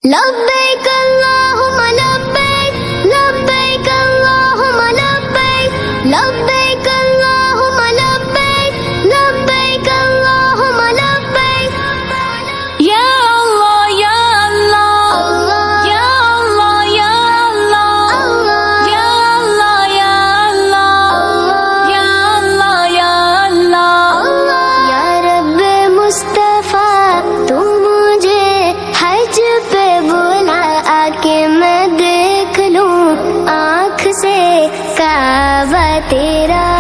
لبیک اللہم لبیک لبیک اللہم لبیک لبیک اللہم لبیک لبیک اللہم لبیک یا اللہ یا اللہ یا اللہ یا اللہ یا اللہ یا اللہ یا اللہ یا اللہ یا رب مصطفیٰ تم مجھے حج پہ بلا کے میں دیکھ لوں آنکھ سے کعبہ تیرا